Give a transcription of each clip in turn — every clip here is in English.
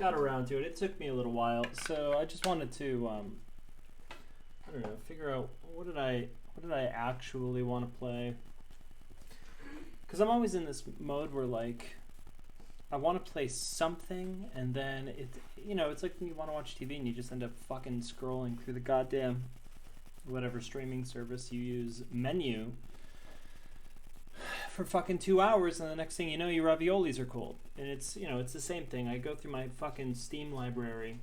got around to it. It took me a little while, so I just wanted to, I don't know, figure out what did I actually want to play. Because I'm always in this mode where like I want to play something, and then it's like when you want to watch TV and you just end up fucking scrolling through the goddamn whatever streaming service you use menu for fucking 2 hours, and the next thing you know, your raviolis are cold. And it's it's the same thing. I go through my fucking Steam library,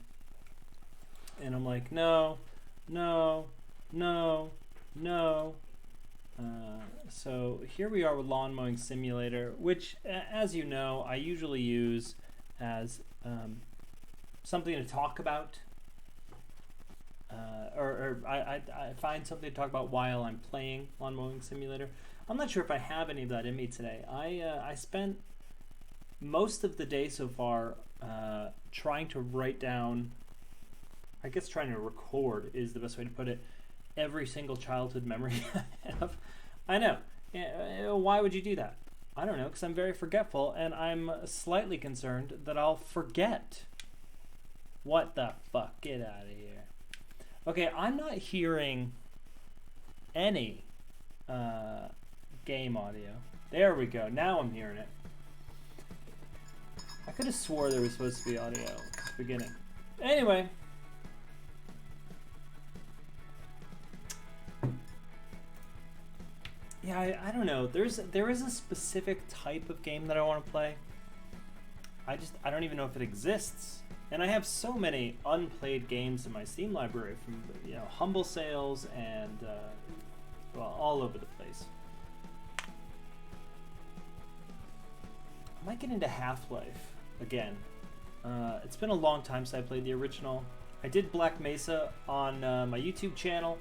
and I'm like, no. So here we are with Lawn Mowing Simulator, which, as you know, I usually use as something to talk about, or I find something to talk about while I'm playing Lawn Mowing Simulator. I'm not sure if I have any of that in me today. I spent most of the day so far trying to write down, I guess trying to record is the best way to put it, every single childhood memory I have. I know. Why would you do that? I don't know, because I'm very forgetful, and I'm slightly concerned that I'll forget. What the fuck? Get out of here. Okay, I'm not hearing any game audio. There we go. Now I'm hearing it. I could have swore there was supposed to be audio at the beginning. Anyway. Yeah, I don't know. There is a specific type of game that I want to play. I don't even know if it exists. And I have so many unplayed games in my Steam library from humble sales and well, all over the place. I might get into Half-Life again. It's been a long time since I played the original. I did Black Mesa on my YouTube channel.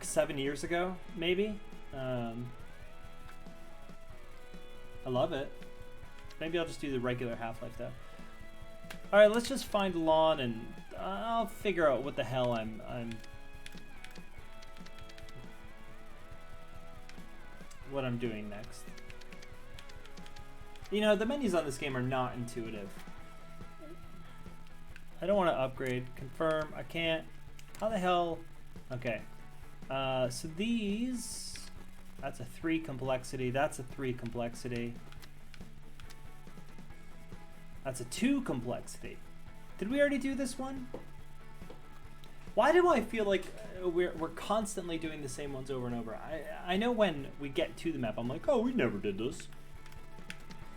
7 years ago, maybe. I love it. Maybe I'll just do the regular Half-Life though. All right, let's just find Lawn, and I'll figure out what the hell what I'm doing next. The menus on this game are not intuitive. I don't want to upgrade. Confirm. I can't. How the hell? Okay. So these, that's a 3 complexity, that's a 3 complexity, that's a 2 complexity. Did we already do this one? Why do I feel like we're constantly doing the same ones over and over? I know when we get to the map, I'm like, oh, we never did this.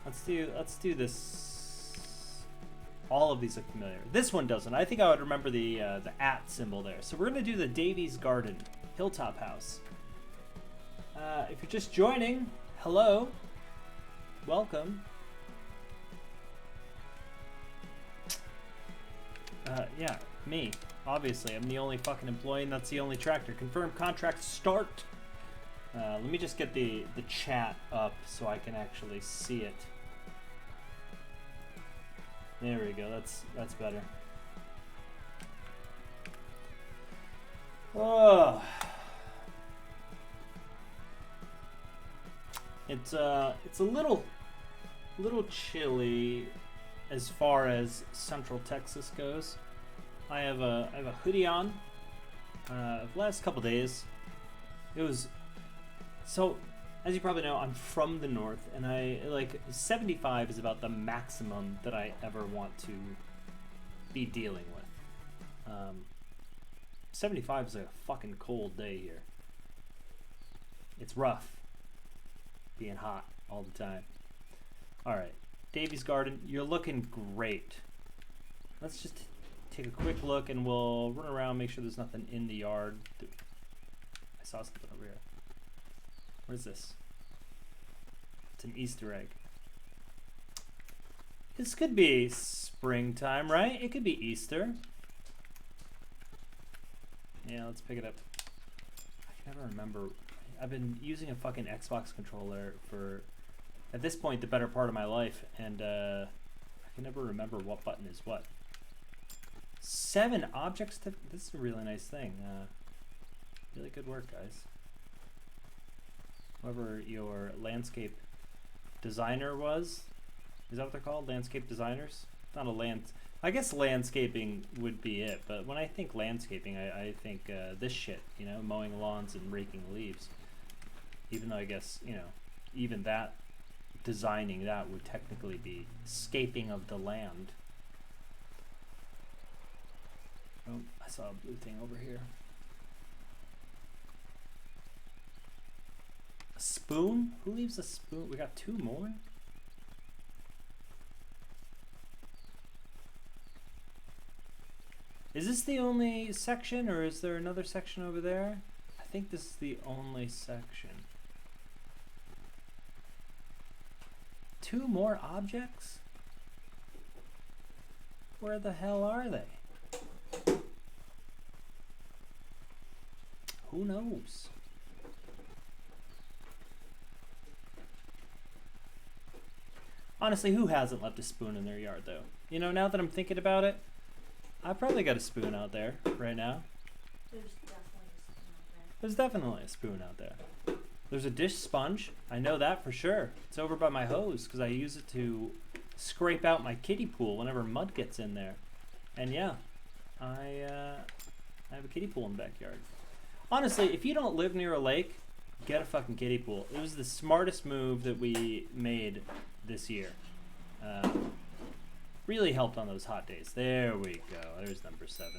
Let's do this. All of these look familiar. This one doesn't. I think I would remember the @ symbol there. So we're gonna do the Davies Garden Hilltop House. If you're just joining, hello, welcome. Yeah, me. Obviously, I'm the only fucking employee, and that's the only tractor. Confirm contract start. Let me just get the chat up so I can actually see it. There we go. That's better. Oh, it's a little chilly as far as Central Texas goes. I have a hoodie on. The last couple days, it was so. As you probably know, I'm from the north, and 75 is about the maximum that I ever want to be dealing with. 75 is a fucking cold day here. It's rough being hot all the time. All right, Davies Garden, you're looking great. Let's just take a quick look, and we'll run around, make sure there's nothing in the yard. I saw something over here. What is this? It's an Easter egg. This could be springtime, right? It could be Easter. Yeah, let's pick it up. I can never remember. I've been using a fucking Xbox controller for, at this point, the better part of my life, and I can never remember what button is what. 7 objects to, this is a really nice thing. Really good work, guys. Whoever your landscape designer was, Is that what they're called? Landscape designers? Not a land. I guess landscaping would be it, but when I think landscaping, I think this shit, you know, mowing lawns and raking leaves. Even though I guess, you know, even that, designing that would technically be scaping of the land. Oh, I saw a blue thing over here. A spoon? Who leaves a spoon? We got 2 more? Is this the only section, or is there another section over there? I think this is the only section. 2 more objects? Where the hell are they? Who knows? Honestly, who hasn't left a spoon in their yard, though? You know, now that I'm thinking about it, I probably got a spoon out there right now. There's definitely a spoon out there. There's a dish sponge. I know that for sure. It's over by my hose because I use it to scrape out my kiddie pool whenever mud gets in there. And yeah, I have a kiddie pool in the backyard. Honestly, if you don't live near a lake, get a fucking kiddie pool. It was the smartest move that we made this year. Really helped on those hot days. There we go. There's number 7.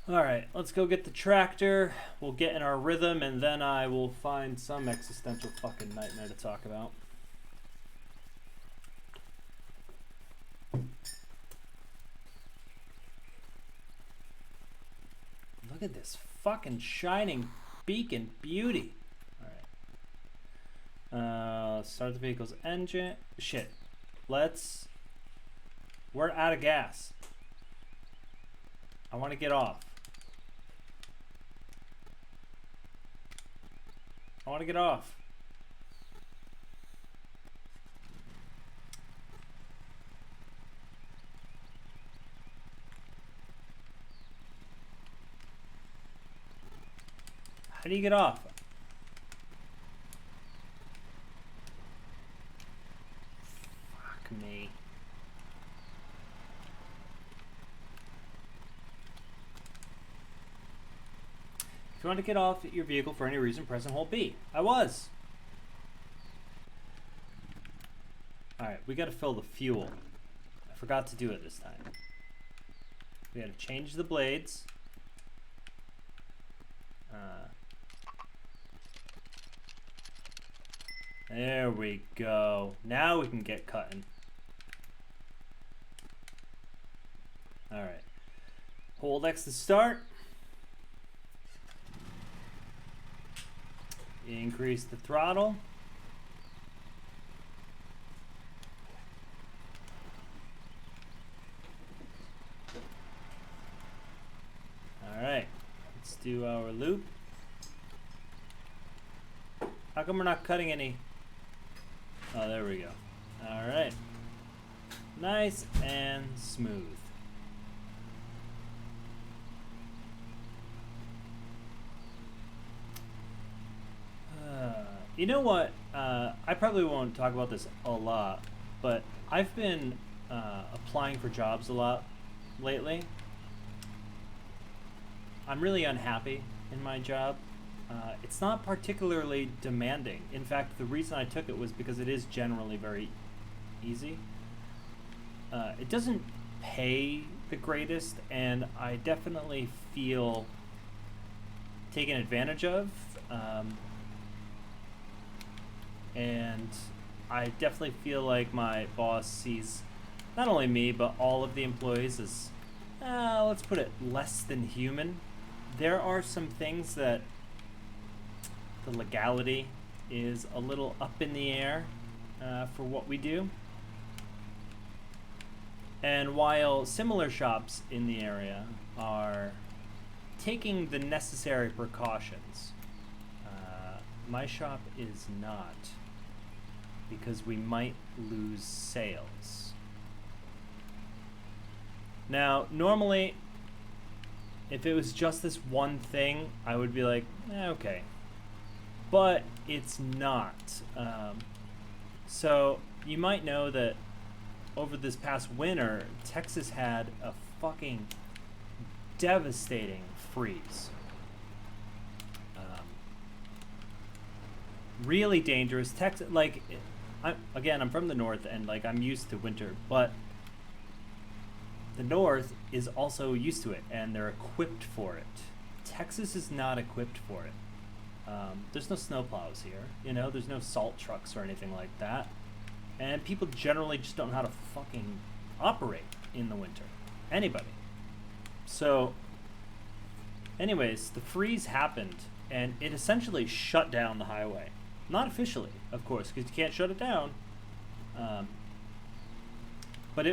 Alright, let's go get the tractor. We'll get in our rhythm, and then I will find some existential fucking nightmare to talk about. Look at this fucking shining beacon beauty. Start the vehicle's engine. Shit. We're out of gas. I want to get off. I want to get off. How do you get off? Me. If you want to get off your vehicle for any reason, press and hold B. I was. Alright, we gotta fill the fuel. I forgot to do it this time. We gotta change the blades. There we go. Now we can get cutting. Alright. Hold X to start. Increase the throttle. Alright. Let's do our loop. How come we're not cutting any? Oh, there we go. Alright. Nice and smooth. You know what? I probably won't talk about this a lot, but I've been applying for jobs a lot lately. I'm really unhappy in my job. It's not particularly demanding. In fact, the reason I took it was because it is generally very easy. It doesn't pay the greatest, and I definitely feel taken advantage of. And I definitely feel like my boss sees not only me, but all of the employees as, let's put it, less than human. There are some things that the legality is a little up in the air for what we do. And while similar shops in the area are taking the necessary precautions, my shop is not, because we might lose sales. Now, normally, if it was just this one thing, I would be like, okay. But it's not. So you might know that over this past winter, Texas had a fucking devastating freeze. Really dangerous. Texas, like, I'm from the north, and like I'm used to winter, but the north is also used to it, and they're equipped for it. Texas is not equipped for it. There's no snowplows here, you know. There's no salt trucks or anything like that, and people generally just don't know how to fucking operate in the winter. Anybody. So, anyways, the freeze happened, and it essentially shut down the highway. Not officially, of course, because you can't shut it down. But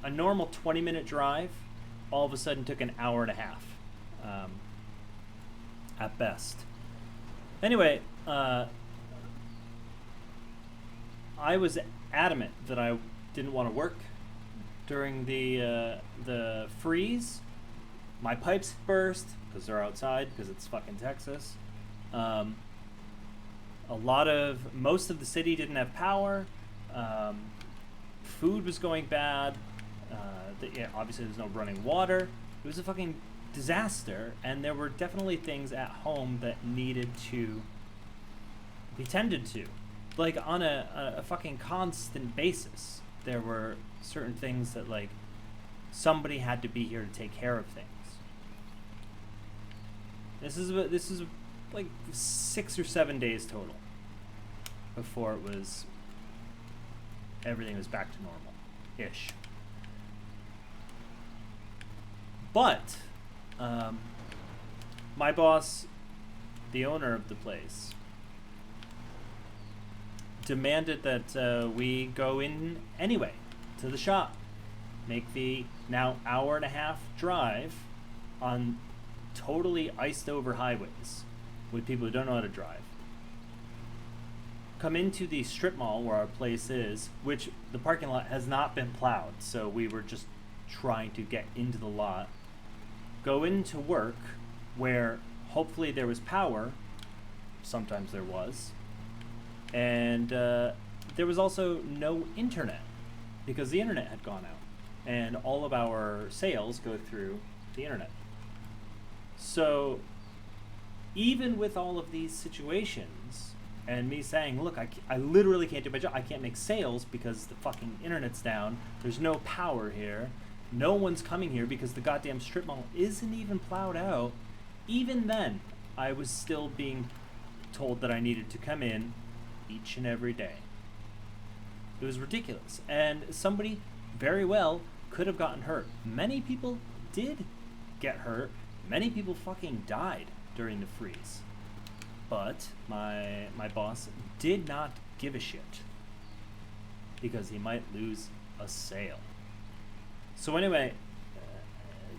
a normal 20-minute drive all of a sudden took an hour and a half, at best. Anyway, I was adamant that I didn't want to work during the freeze. My pipes burst because they're outside, because it's fucking Texas. Most of the city didn't have power. Food was going bad. Obviously there's no running water. It was a fucking disaster, and there were definitely things at home that needed to be tended to. Like, on a fucking constant basis, there were certain things that, like, somebody had to be here to take care of things. This is like 6 or 7 days total before everything was back to normal-ish. But my boss, the owner of the place, demanded that we go in anyway to the shop, make the now hour-and-a-half drive on totally iced over highways with people who don't know how to drive. Come into the strip mall where our place is, which the parking lot has not been plowed, so we were just trying to get into the lot. Go into work where hopefully there was power. Sometimes there was. And there was also no internet, because the internet had gone out, and all of our sales go through the internet. So even with all of these situations, and me saying, look, I literally can't do my job, I can't make sales because the fucking internet's down, there's no power here, no one's coming here because the goddamn strip mall isn't even plowed out, even then, I was still being told that I needed to come in each and every day. It was ridiculous. And somebody very well could have gotten hurt. Many people did get hurt. Many people fucking died during the freeze. But my boss did not give a shit, because he might lose a sale. So anyway,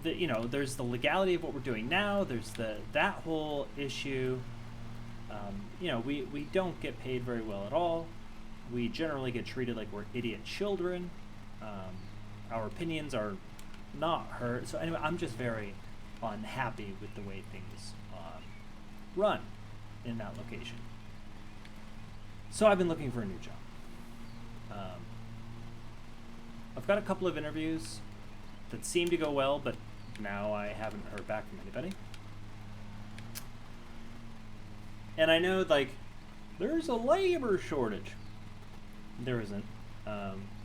there's the legality of what we're doing now. There's that whole issue. We don't get paid very well at all. We generally get treated like we're idiot children. Our opinions are not heard. So anyway, I'm just very unhappy with the way things run in that location. So I've been looking for a new job. I've got a couple of interviews that seem to go well, but now I haven't heard back from anybody. And I know, like, there's a labor shortage. There isn't,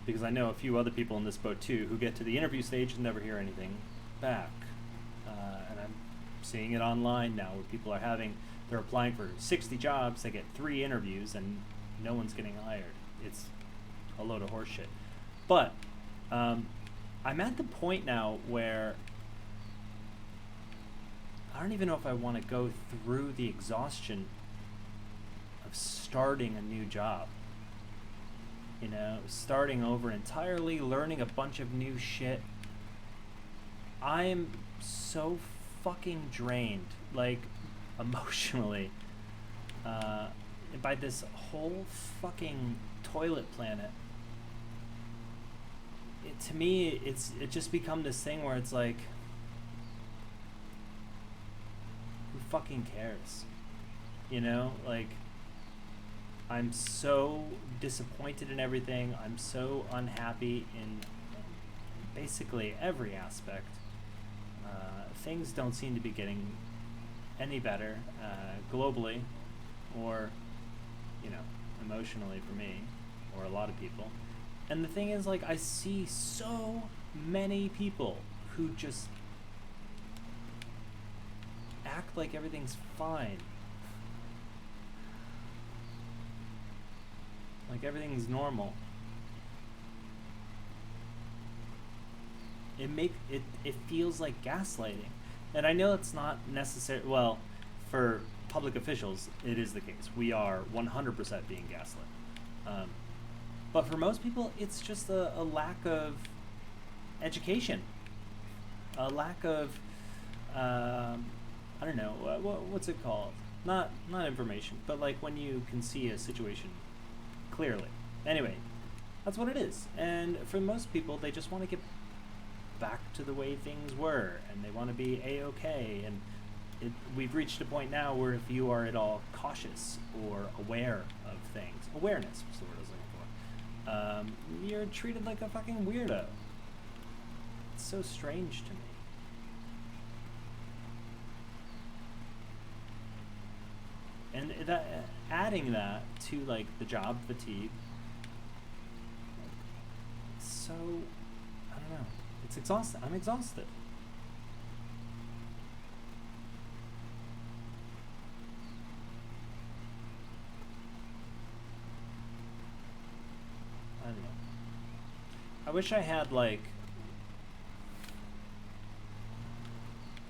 because I know a few other people in this boat too who get to the interview stage and never hear anything back. And I'm seeing it online now, where they're applying for 60 jobs, they get 3 interviews, and no one's getting hired. It's a load of horse shit. But I'm at the point now where I don't even know if I want to go through the exhaustion of starting a new job. Starting over entirely, learning a bunch of new shit. I am so fucking drained, like, emotionally, by this whole fucking toilet planet. To me, it just become this thing where it's like, who fucking cares? Like, I'm so disappointed in everything. I'm so unhappy in basically every aspect. Things don't seem to be getting any better globally, or, you know, emotionally for me, or a lot of people. And the thing is, like, I see so many people who just act like everything's fine. Like everything's normal. It feels like gaslighting. And I know it's not necessary. Well, for public officials, it is the case. We are 100% being gaslit. But for most people, it's just a lack of education, a lack of I don't know, what's it called? Not information, but like when you can see a situation clearly. Anyway, that's what it is. And for most people, they just want to get back to the way things were, and they want to be a-okay. And we've reached a point now where if you are at all cautious or aware of things, awareness was the word I was looking for, you're treated like a fucking weirdo. It's so strange to me. And that, adding that to like the job fatigue, so, I don't know, it's exhausting. I'm exhausted. I don't know. I wish I had like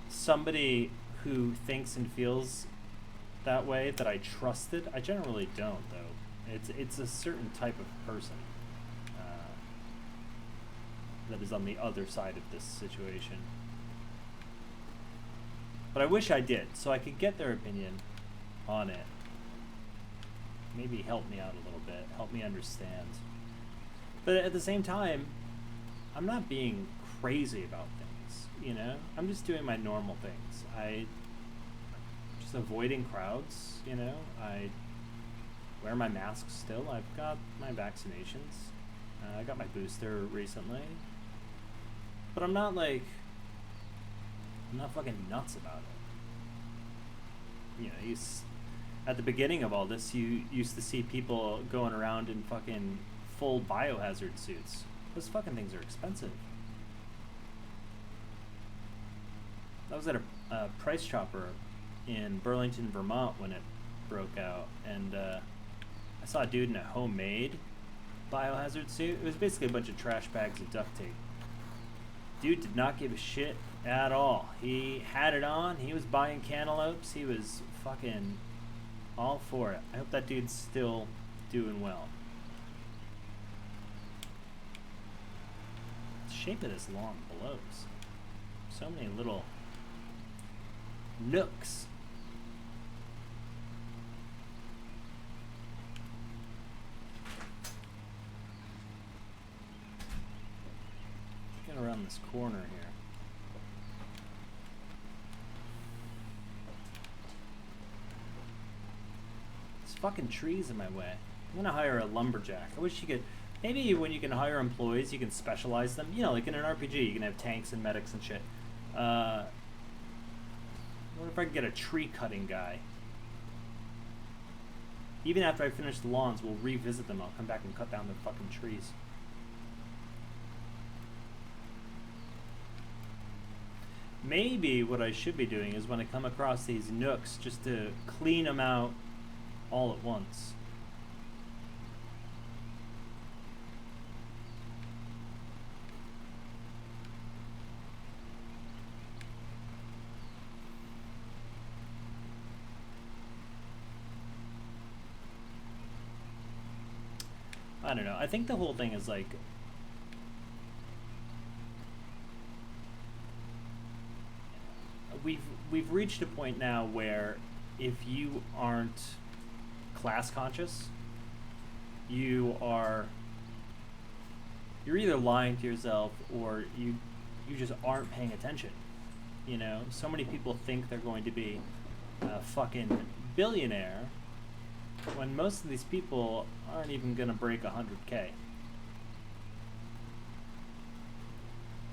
somebody who thinks and feels that way that I trusted. I generally don't, though. It's a certain type of person that is on the other side of this situation. But I wish I did, so I could get their opinion on it. Maybe help me out a little bit, help me understand. But at the same time, I'm not being crazy about things, you know? I'm just doing my normal things. Just avoiding crowds, you know? I wear my mask still. I've got my vaccinations. I got my booster recently. But I'm not fucking nuts about it. You know, at the beginning of all this, you used to see people going around in fucking full biohazard suits. Those fucking things are expensive. I was at a Price Chopper in Burlington, Vermont when it broke out, and I saw a dude in a homemade biohazard suit. It was basically a bunch of trash bags of duct tape. Dude did not give a shit at all. He had it on. He was buying cantaloupes. He was fucking all for it. I hope that dude's still doing well. The shape of this lawn blows. So many little nooks. Get around this corner here. There's fucking trees in my way. I'm gonna hire a lumberjack. I wish you could. Maybe when you can hire employees, you can specialize them. You know, like in an RPG, you can have tanks and medics and shit. What if I could get a tree cutting guy? Even after I finish the lawns, we'll revisit them. I'll come back and cut down the fucking trees. Maybe what I should be doing is when I come across these nooks, just to clean them out all at once. I don't know. I think the whole thing is like, we've reached a point now where if you aren't class conscious, you're either lying to yourself or you just aren't paying attention. You know, so many people think they're going to be a fucking billionaire when most of these people aren't even gonna break 100K.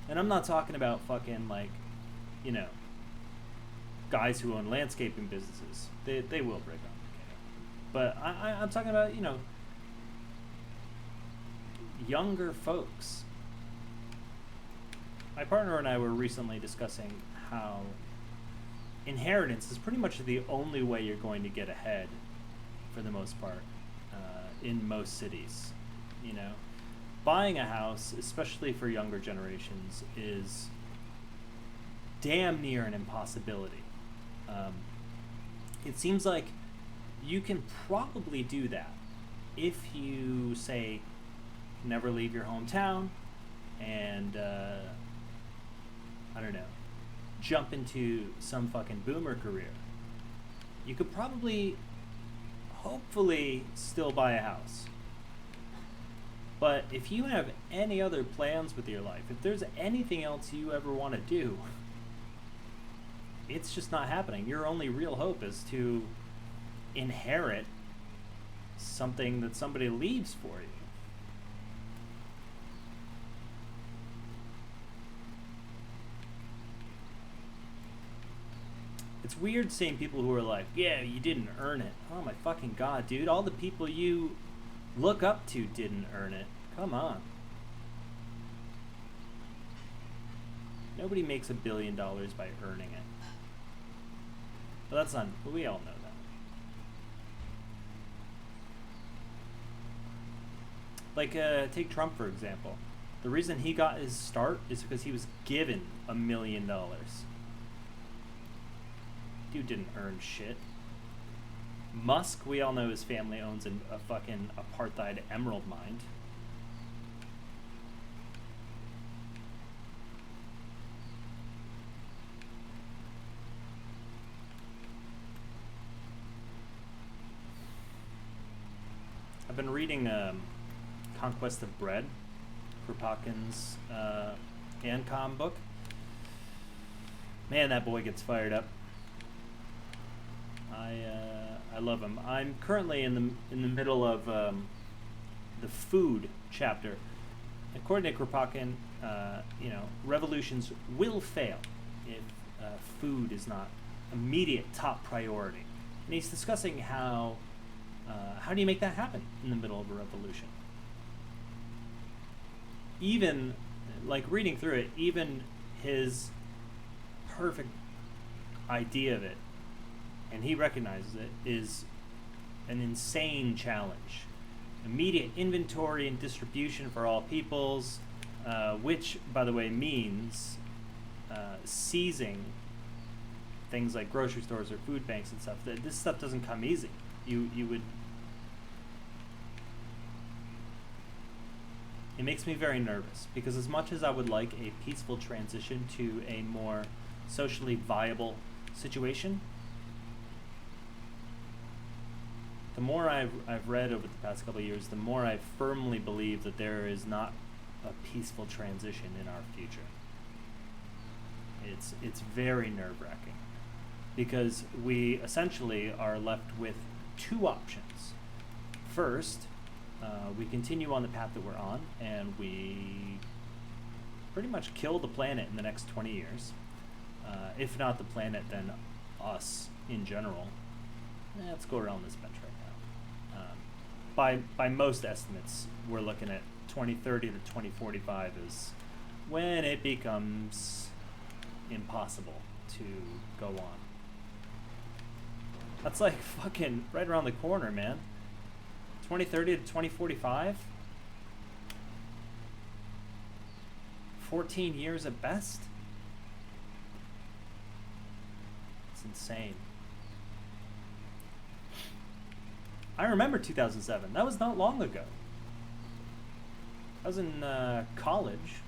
And I'm not talking about fucking, like, you know, guys who own landscaping businesses. They will break 100K. But I'm talking about, you know, younger folks. My partner and I were recently discussing how inheritance is pretty much the only way you're going to get ahead for the most part in most cities. You know, buying a house, especially for younger generations, is damn near an impossibility. It seems like you can probably do that if you, say, never leave your hometown and I don't know, jump into some fucking boomer career. You could probably, hopefully, still buy a house. But if you have any other plans with your life, if there's anything else you ever want to do, it's just not happening. Your only real hope is to inherit something that somebody leaves for you. It's weird seeing people who are like, yeah, you didn't earn it. Oh my fucking god, dude. All the people you look up to didn't earn it. Come on. Nobody makes $1 billion by earning it. But that's not, we all know that. Like, take Trump, for example. The reason he got his start is because he was given $1 million. Dude didn't earn shit. Musk, we all know his family owns a fucking apartheid emerald mine. I've been reading Conquest of Bread, Kropotkin's Ancom book. Man, that boy gets fired up. I love him. I'm currently in the middle of the food chapter. According to Kropotkin, you know, revolutions will fail if food is not immediate top priority. And he's discussing how do you make that happen in the middle of a revolution? Even, like, reading through it, even his perfect idea of it, and he recognizes it, is an insane challenge. Immediate inventory and distribution for all peoples, which, by the way, means seizing things like grocery stores or food banks and stuff. This stuff doesn't come easy. You would... It makes me very nervous, because as much as I would like a peaceful transition to a more socially viable situation, the more I've read over the past couple of years, the more I firmly believe that there is not a peaceful transition in our future. It's very nerve-wracking, because we essentially are left with two options. First, we continue on the path that we're on, and we pretty much kill the planet in the next 20 years. If not the planet, then us in general. Let's go around this bench right now. By most estimates, we're looking at 2030 to 2045 is when it becomes impossible to go on. That's like fucking right around the corner, man. 2030 to 2045? 14 years at best? It's insane. I remember 2007. That was not long ago. I was in college,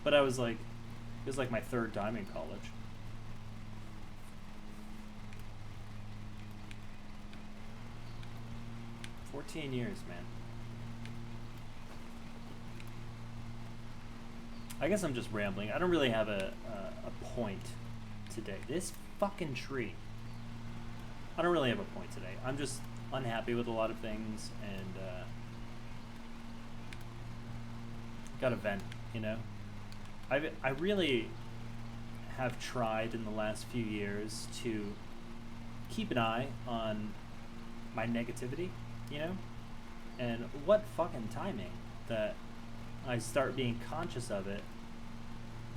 but I was like, it was like my third time in college. $14 years, man. I guess I'm just rambling. I don't really have a point today. This fucking tree. I don't really have a point today. I'm just unhappy with a lot of things, and gotta vent, you know? I really have tried in the last few years to keep an eye on my negativity, you know? And what fucking timing that I start being conscious of it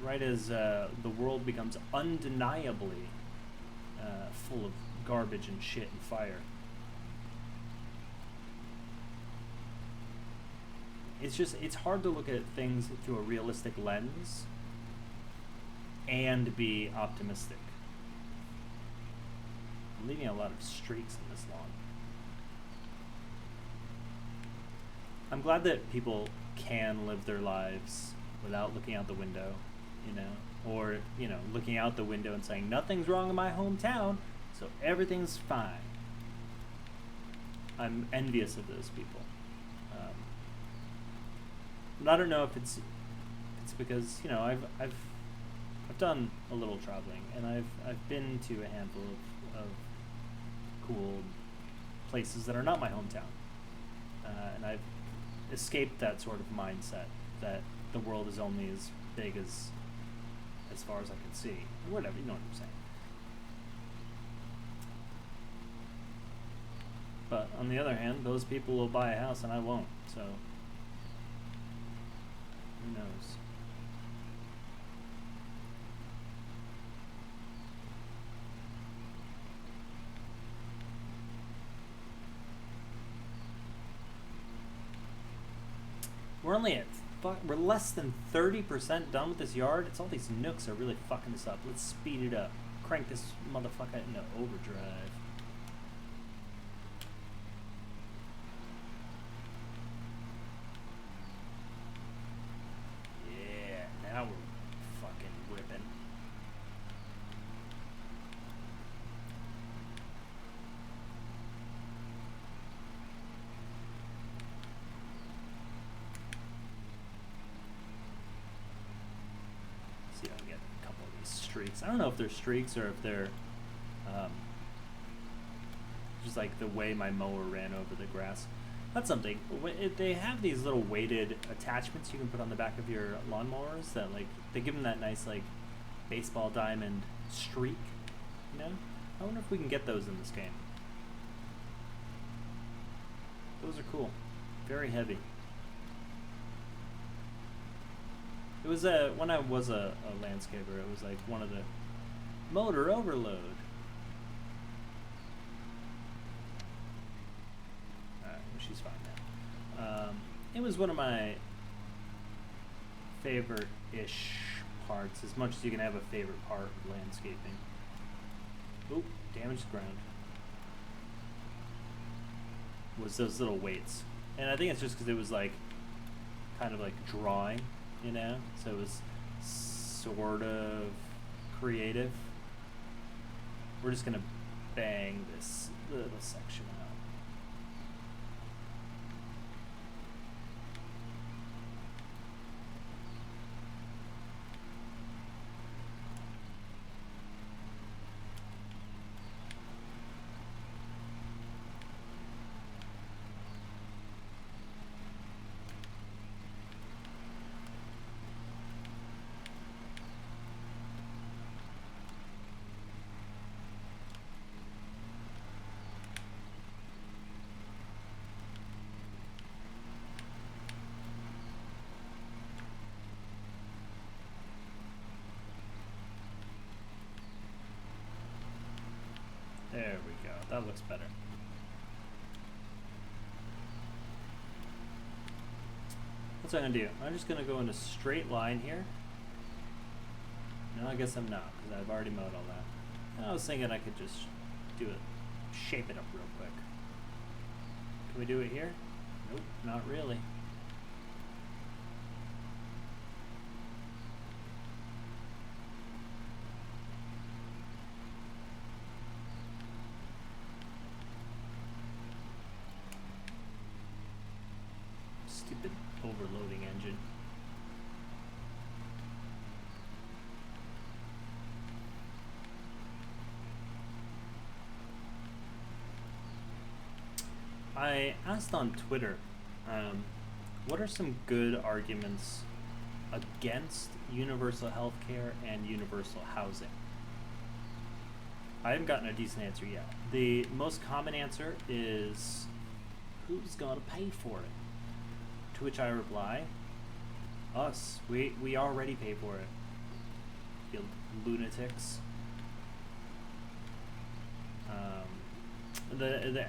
right as the world becomes undeniably full of garbage and shit and fire. It's hard to look at things through a realistic lens and be optimistic. I'm leaving a lot of streaks in this lawn. I'm glad that people can live their lives without looking out the window, you know, or, you know, looking out the window and saying, nothing's wrong in my hometown, so everything's fine. I'm envious of those people. And I don't know if it's because, you know, I've done a little traveling, and I've been to a handful of cool places that are not my hometown, and I've escaped that sort of mindset that the world is only as big as far as I can see, or whatever, you know what I'm saying. But on the other hand, those people will buy a house and I won't, so who knows? We're less than 30% done with this yard. It's all these nooks are really fucking this up. Let's speed it up. Crank this motherfucker into overdrive. Yeah, now we're fucking whipping. See if I can get a couple of these streaks. I don't know if they're streaks or if they're just like the way my mower ran over the grass. That's something. They have these little weighted attachments you can put on the back of your lawnmowers that, like, they give them that nice, like, baseball diamond streak, you know? I wonder if we can get those in this game. Those are cool. Very heavy. It was when I was a landscaper, it was like one of the motor overload. Alright, well, she's fine now. It was one of my favorite-ish parts, as much as you can have a favorite part of landscaping. Oop, damaged ground. Was those little weights. And I think it's just because it was like, kind of like drawing, you know? So it was sort of creative. We're just gonna bang this little section out. There we go. That looks better. What's I'm going to do? I'm just going to go in a straight line here. No, I guess I'm not, because I've already mowed all that. And I was thinking I could just do it, shape it up real quick. Can we do it here? Nope, not really. Stupid overloading engine. I asked on Twitter, what are some good arguments against universal health care and universal housing? I haven't gotten a decent answer yet. The most common answer is, who's going to pay for it? To which I reply, us. We already pay for it. You lunatics.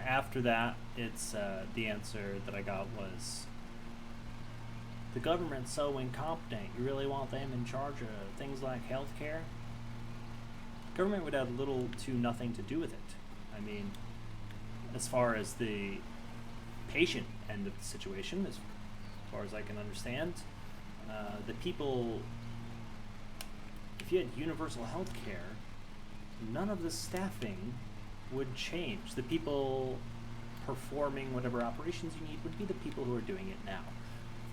After that, it's the answer that I got was, the government's so incompetent. You really want them in charge of things like healthcare? Government would have little to nothing to do with it. I mean, as far as the patient end of the situation, as far as I can understand, the people, if you had universal health care, none of the staffing would change. The people performing whatever operations you need would be the people who are doing it now.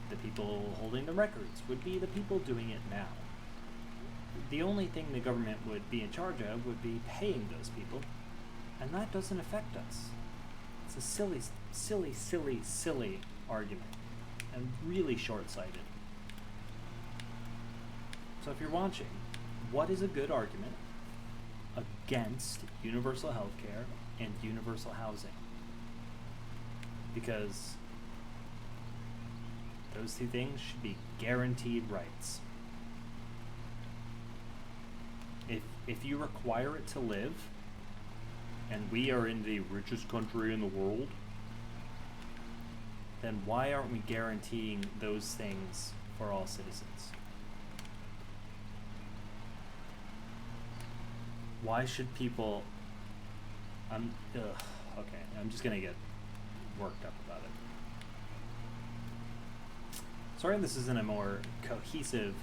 The people holding the records would be the people doing it now. The only thing the government would be in charge of would be paying those people, and that doesn't affect us. It's a silly, silly, silly, silly argument, and really short-sighted. So if you're watching, what is a good argument against universal health care and universal housing? Because those two things should be guaranteed rights. If you require it to live, and we are in the richest country in the world, then why aren't we guaranteeing those things for all citizens? Why should people... okay, I'm just gonna get worked up about it. Sorry this isn't a more cohesive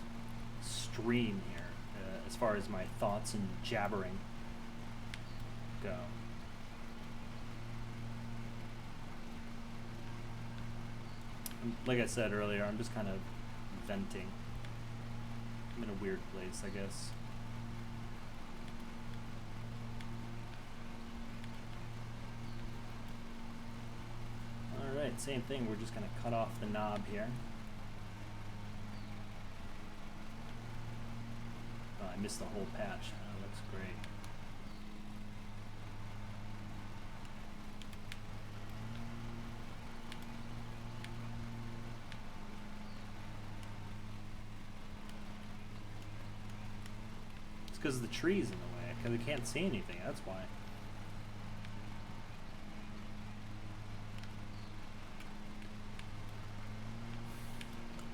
stream here, as far as my thoughts and jabbering go. Like I said earlier, I'm just kind of venting. I'm in a weird place, I guess. Alright, same thing, we're just going to cut off the knob here. Oh, I missed the whole patch. That looks great. It's because the tree's in the way, because we can't see anything, that's why.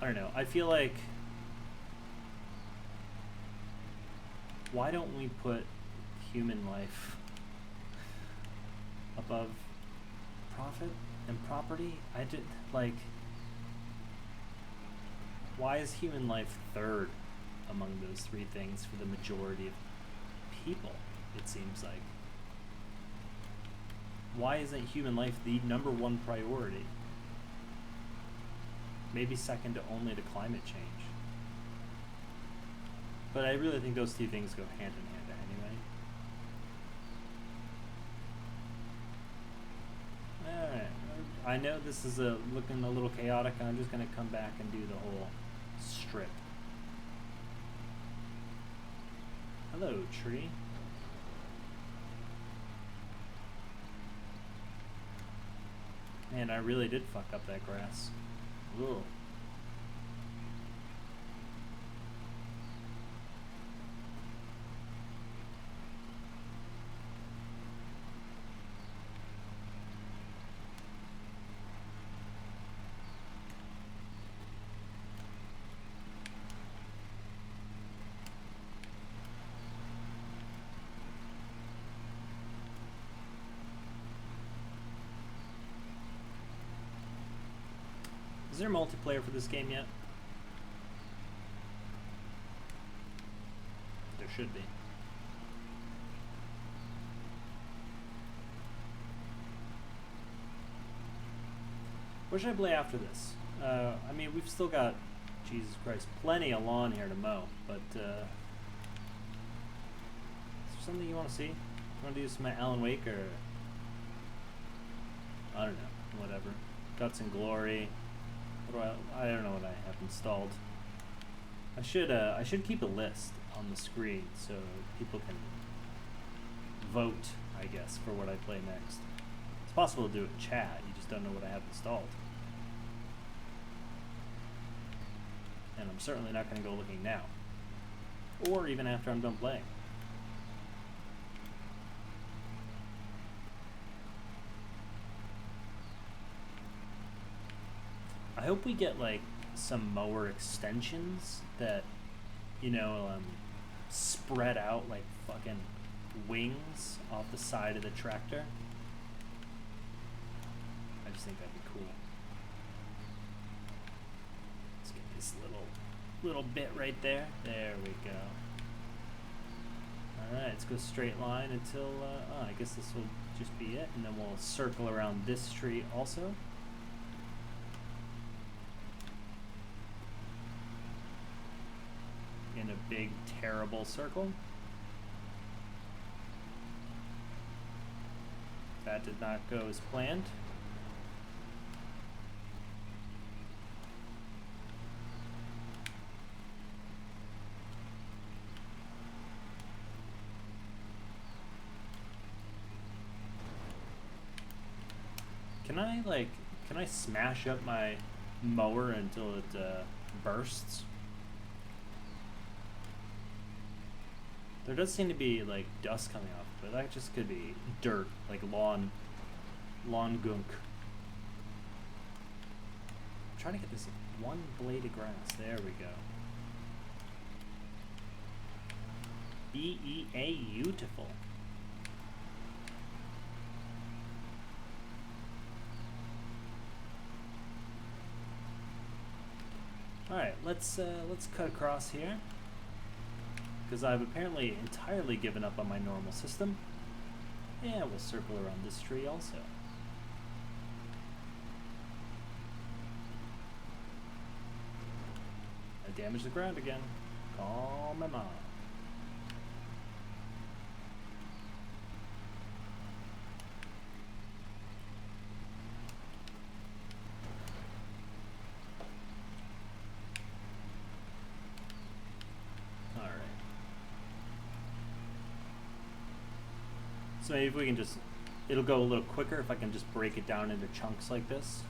I don't know, I feel like, why don't we put human life above profit and property? I did, like, why is human life third among those three things for the majority of people, it seems like? Why isn't human life the #1 priority? Maybe second to only to climate change. But I really think those two things go hand in hand anyway. Alright, I know this is looking a little chaotic, and I'm just going to come back and do the whole strip. Hello, tree. Man, I really did fuck up that grass. Ugh. Is there multiplayer for this game yet? There should be. What should I play after this? I mean, we've still got, Jesus Christ, plenty of lawn here to mow, but is there something you want to see? You want to do some Alan Wake, or I don't know. whatever. Guts and Glory. What do I don't know what I have installed. I should keep a list on the screen so people can vote, I guess, for what I play next. It's possible to do it in chat, you just don't know what I have installed. And I'm certainly not going to go looking now. Or even after I'm done playing. I hope we get like some mower extensions that, you know, spread out like fucking wings off the side of the tractor. I just think that'd be cool. Let's get this little bit right there. There we go. Alright, let's go straight line until, I guess this will just be it, and then we'll circle around this street also. In a big, terrible circle. That did not go as planned. Can I smash up my mower until it bursts? There does seem to be like dust coming off, but that just could be dirt, like lawn gunk. I'm trying to get this one blade of grass. There we go. Beautiful. All right, let's cut across here, because I've apparently entirely given up on my normal system. Yeah, we'll circle around this tree also. I damaged the ground again. Call my mom. So maybe if we can just, it'll go a little quicker if I can just break it down into chunks like this.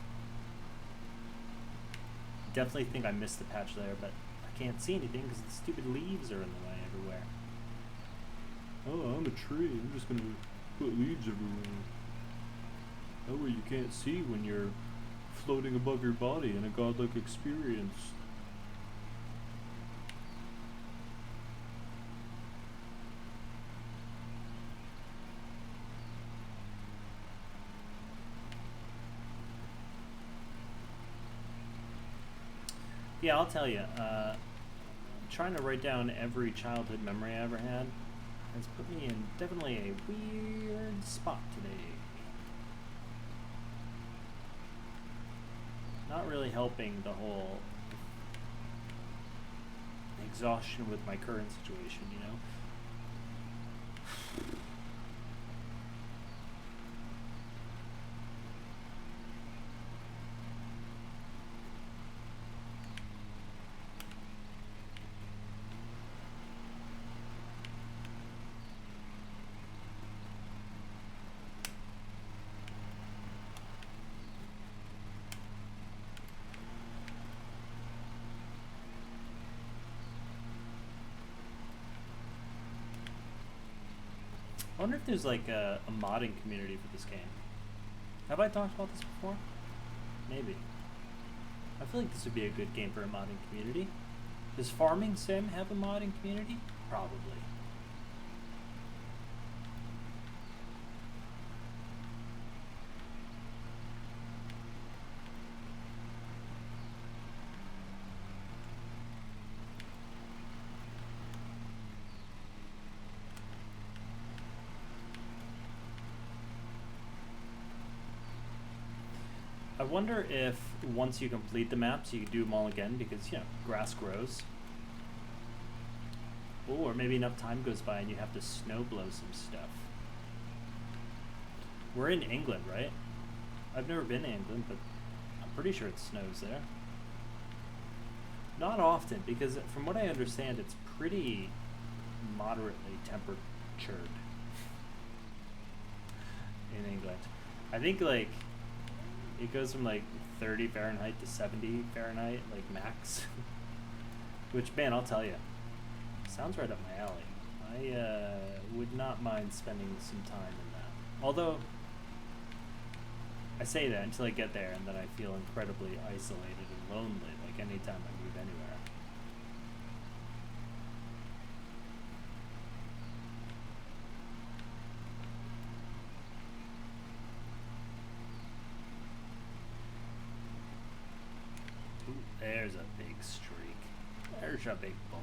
Definitely think I missed the patch there, but I can't see anything because the stupid leaves are in the way everywhere. Oh, I'm a tree. I'm just going to put leaves everywhere. That way you can't see when you're floating above your body in a godlike experience. Yeah, I'll tell you, trying to write down every childhood memory I ever had has put me in definitely a weird spot today. Not really helping the whole exhaustion with my current situation, you know? I wonder if there's like a modding community for this game. Have I talked about this before? Maybe. I feel like this would be a good game for a modding community. Does Farming Sim have a modding community? Probably. I wonder if once you complete the maps, you can do them all again because, you know, grass grows. Or maybe enough time goes by and you have to snow blow some stuff. We're in England, right? I've never been to England, but I'm pretty sure it snows there. Not often, because from what I understand, it's pretty moderately temperatured in England. I think like it goes from like 30 Fahrenheit to 70 Fahrenheit, like max. Which, man, I'll tell you, sounds right up my alley. I would not mind spending some time in that. Although, I say that until I get there, and then I feel incredibly isolated and lonely, like anytime I move anywhere. Ooh, there's a big streak. There's a big boy.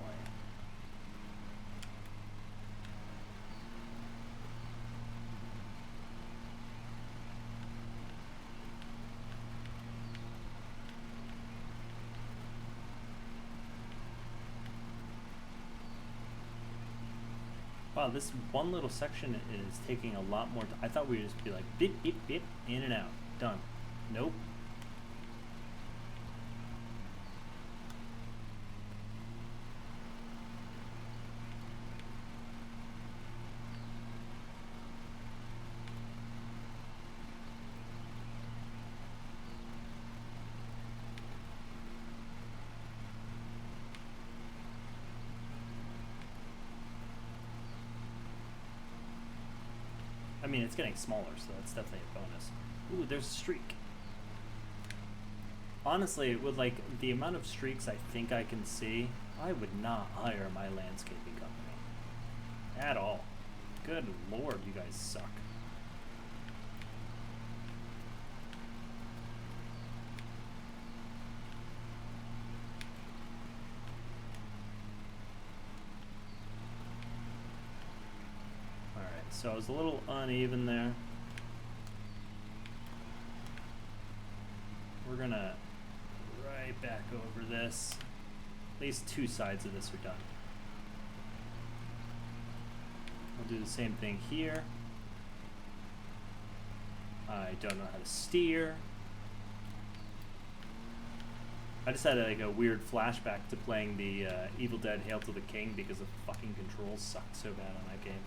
Wow, this one little section is taking a lot more I thought we would just be like, beep, beep, beep, in and out. Done. Nope. I mean, it's getting smaller, so that's definitely a bonus. Ooh, there's a streak. Honestly, with like the amount of streaks I think I can see, I would not hire my landscaping company. At all. Good lord, you guys suck. So I was a little uneven there. We're gonna right back over this. At least two sides of this are done. I'll do the same thing here. I don't know how to steer. I just had like a weird flashback to playing the Evil Dead Hail to the King because the fucking controls sucked so bad on that game.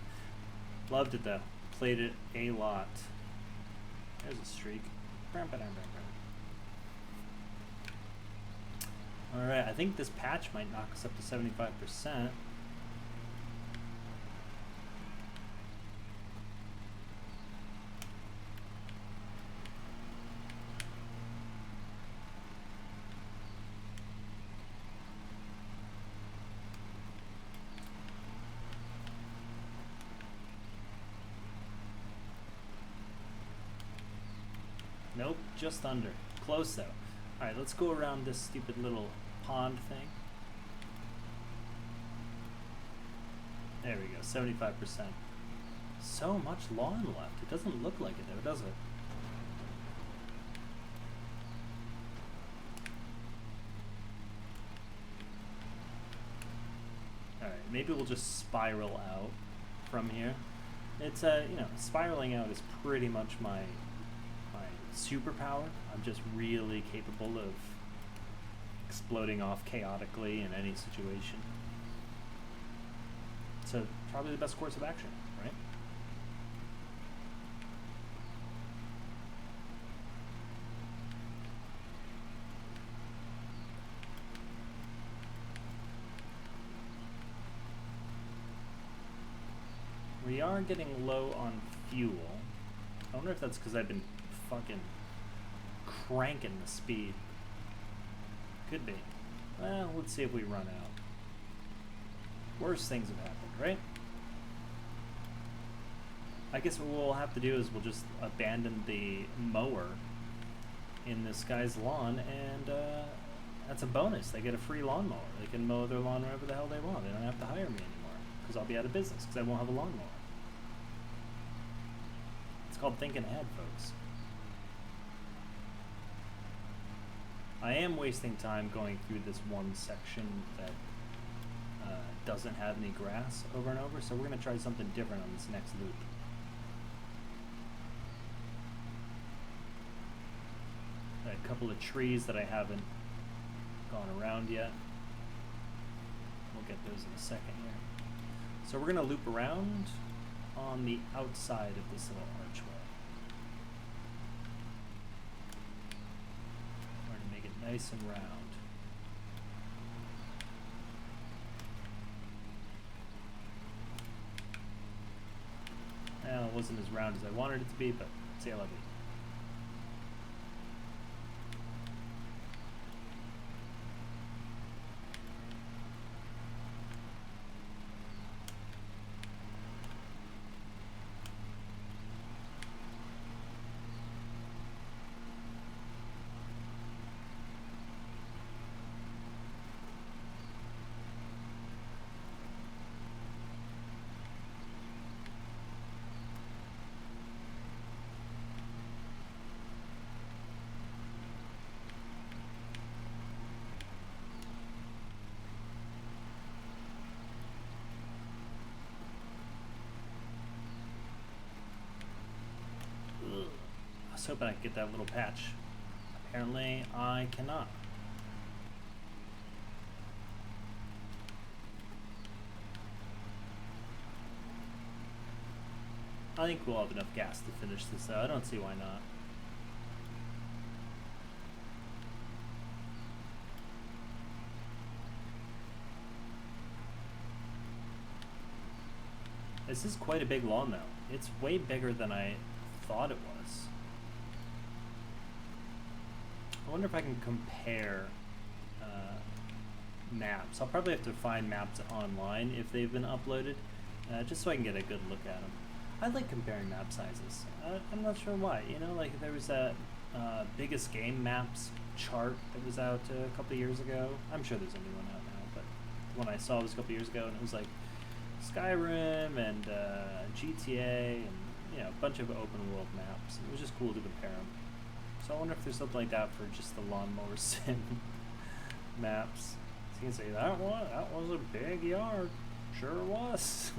Loved it though. Played it a lot. There's a streak. Alright, I think this patch might knock us up to 75%. Nope, just under. Close though. Alright, let's go around this stupid little pond thing. There we go, 75%. So much lawn left. It doesn't look like it though, does it? Alright, maybe we'll just spiral out from here. It's, you know, spiraling out is pretty much my superpower. I'm just really capable of exploding off chaotically in any situation. So probably the best course of action, right? We are getting low on fuel. I wonder if that's because I've been fucking cranking the speed. Could be. Well, let's see if we run out. Worse things have happened, right? I guess what we'll have to do is we'll just abandon the mower in this guy's lawn, and that's a bonus. They get a free lawnmower. They can mow their lawn wherever the hell they want. They don't have to hire me anymore, because I'll be out of business, because I won't have a lawnmower. It's called thinking ahead, folks. I am wasting time going through this one section that doesn't have any grass over and over, so we're going to try something different on this next loop. couple of trees that I haven't gone around yet. We'll get those in a second here. So we're gonna loop around on the outside of this little archway. We're gonna make it nice and round. Well, it wasn't as round as I wanted it to be, but c'est la vie. I was hoping I could get that little patch. Apparently, I cannot. I think we'll have enough gas to finish this out. I don't see why not. This is quite a big lawn, though. It's way bigger than I thought it was. I wonder if I can compare maps. I'll probably have to find maps online if they've been uploaded, just so I can get a good look at them. I like comparing map sizes. I'm not sure why. You know, like there was that biggest game maps chart that was out a couple of years ago. I'm sure there's a new one out now, but the one I saw was a couple of years ago, and it was like Skyrim and GTA and, you know, a bunch of open world maps. It was just cool to compare them. So I wonder if there's something like that for just the lawnmower sim maps. So you can say that was a big yard. Sure was.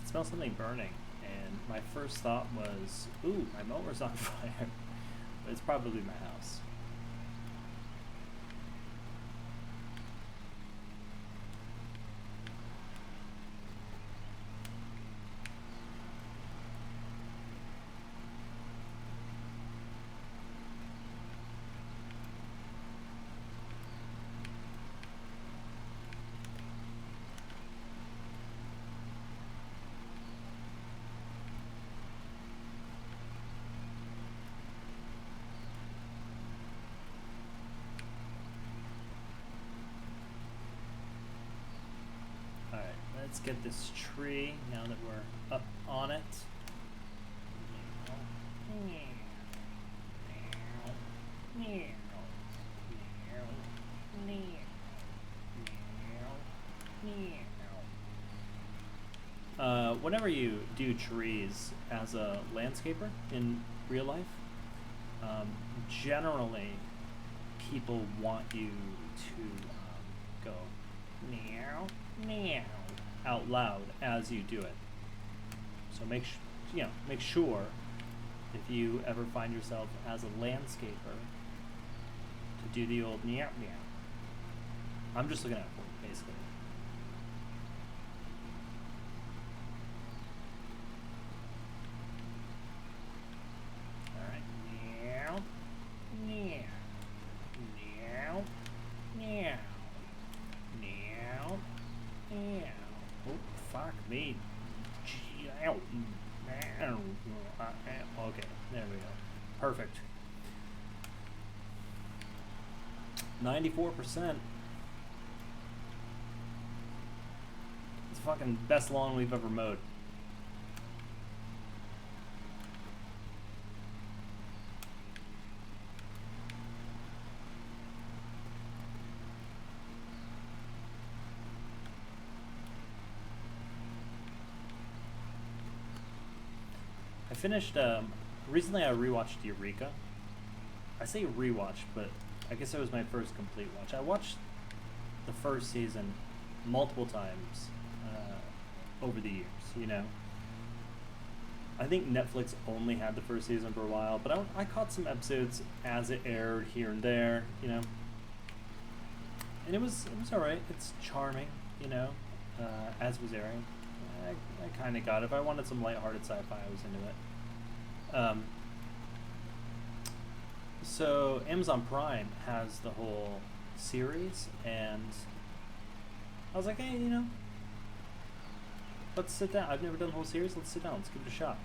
Smell something burning, and my first thought was, ooh, my mower's on fire, but it's probably my house. Let's get this tree now that we're up on it. Whenever you do trees as a landscaper in real life, generally people want you to go meow, meow out loud as you do it. So make sure if you ever find yourself as a landscaper to do the old meow meow. I'm just looking at it for you, basically. All right, meow, meow, meow, meow, meow, meow. Oh, fuck me. Okay, there we go. Perfect. 94%. It's the fucking best lawn we've ever mowed. finished, recently I rewatched Eureka. I say rewatched, but I guess it was my first complete watch. I watched the first season multiple times over the years, you know. I think Netflix only had the first season for a while, but I caught some episodes as it aired here and there, you know. And it was alright. It's charming, you know, as it was airing. I kind of got it. If I wanted some lighthearted sci-fi, I was into it. So Amazon Prime has the whole series, and I was like, hey, you know, let's sit down. I've never done the whole series. Let's sit down. Let's give it a shot.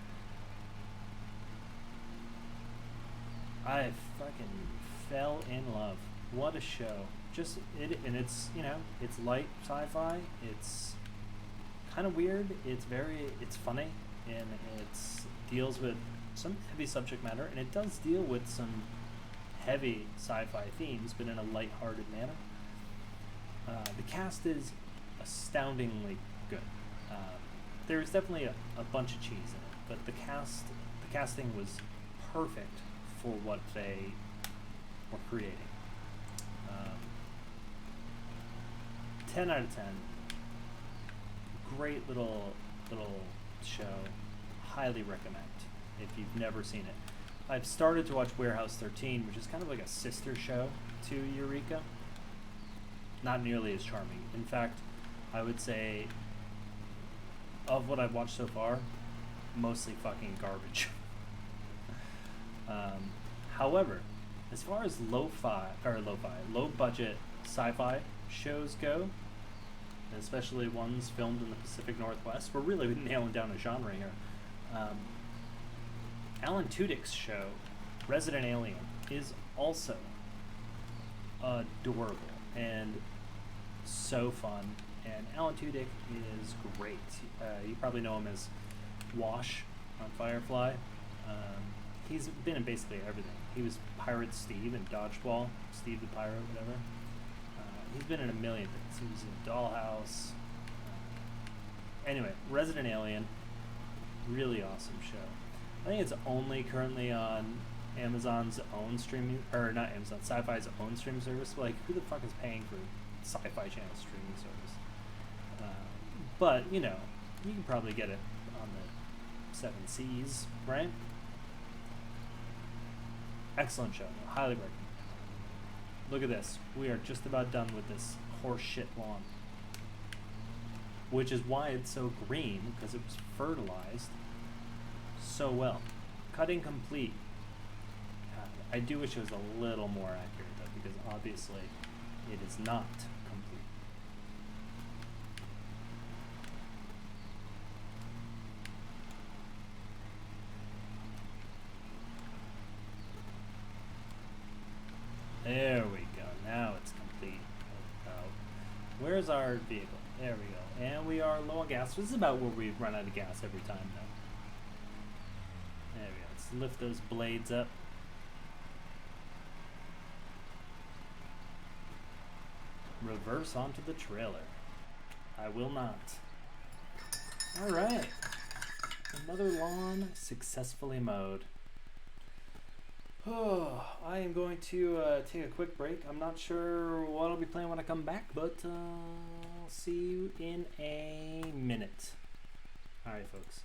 I fucking fell in love. What a show. Just it, and it's, you know, it's light sci-fi. It's kind of weird. It's funny, and it deals with some heavy subject matter, and it does deal with some heavy sci-fi themes, but in a light-hearted manner. The cast is astoundingly good. There's definitely a bunch of cheese in it, but the casting was perfect for what they were creating. 10 out of 10. Great little show. Highly recommend if you've never seen it. I've started to watch Warehouse 13, which is kind of like a sister show to Eureka. Not nearly as charming. In fact, I would say of what I've watched so far, mostly fucking garbage. However, as far as low budget sci-fi shows go, especially ones filmed in the Pacific Northwest, we're really nailing down a genre here. Alan Tudyk's show, Resident Alien, is also adorable and so fun. And Alan Tudyk is great. You probably know him as Wash on Firefly. He's been in basically everything. He was Pirate Steve in Dodgeball, Steve the Pirate, whatever. He's been in a million things. He was in Dollhouse. Anyway, Resident Alien, really awesome show. I think it's only currently on Amazon's own streaming, or not Amazon, Sci-Fi's own streaming service. Like, who the fuck is paying for Sci-Fi Channel streaming service? But, you know, you can probably get it on the 7 Seas, right? Excellent show. Highly recommend. Look at this. We are just about done with this horse shit lawn. Which is why it's so green, because it was fertilized so well. Cutting complete. I do wish it was a little more accurate, though, because obviously it is not complete. There we go. Now it's complete. Where's our vehicle? There we go. And we are low on gas. This is about where we run out of gas every time, though. There we go. Let's lift those blades up. Reverse onto the trailer. I will not. Alright. Another lawn successfully mowed. Oh, I am going to take a quick break. I'm not sure what I'll be playing when I come back, but I'll see you in a minute. Alright, folks.